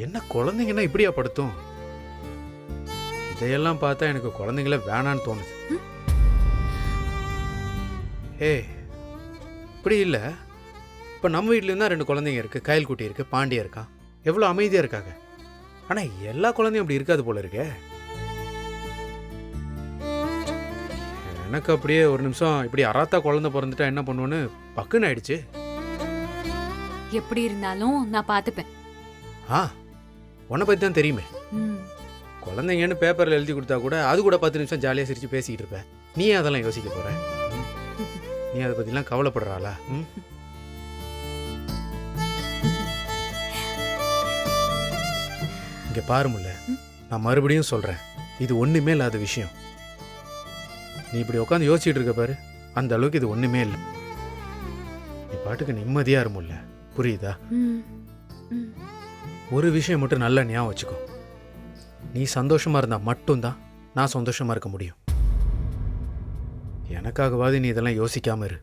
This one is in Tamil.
என்ன குழந்தைங்கன்னா இப்படியா படுத்தும்? இதையெல்லாம் பார்த்தா எனக்கு குழந்தைங்கள வேணான்னு தோணுது. ஏய், இப்படி இல்லை. இப்போ நம்ம வீட்லேயும் தான் 2 குழந்தைங்க இருக்குது. கயல்குட்டி இருக்குது, பாண்டியா இருக்கான். எவ்வளோ அமைதியாக இருக்காங்க. ஆனால் எல்லா குழந்தையும் அப்படி இருக்காது போல இருக்கே. எனக்கு அப்படியே ஒரு நிமிஷம் இப்படி அராத்தா குழந்தை பிறந்துட்டா என்ன பண்ணுவோன்னு பக்குன்னு ஆயிடுச்சு. எப்படி இருந்தாலும் நான் பாத்துப்பேன். ஆ, உன்னை பற்றி தான் தெரியுமே. குழந்தைங்கன்னு பேப்பரில் எழுதி கொடுத்தா கூட அது கூட 10 நிமிஷம் ஜாலியாக சிரித்து பேசிக்கிட்டு இருப்பேன். நீ ஏன் அதெல்லாம் யோசிக்க போகிற? நீ அதை பற்றிலாம் கவலைப்படுறாளா? இங்கே பாருமுல்ல, நான் மறுபடியும் சொல்கிறேன், இது ஒன்றுமே இல்லாத விஷயம். நீ இப்படி உட்காந்து யோசிச்சுட்டு இருக்க பாரு, அந்த அளவுக்கு இது ஒன்றுமே இல்லை. நீ பாட்டுக்கு நிம்மதியாக இருமுல்ல, புரியுதா? ஒரு விஷயம் மட்டும் நல்லா ஞாபகம் வச்சுக்கோ. நீ சந்தோஷமா இருந்தா மட்டும்தான் நான் சந்தோஷமா இருக்க முடியும். எனக்காகவாது நீ இதெல்லாம் யோசிக்காம இரு.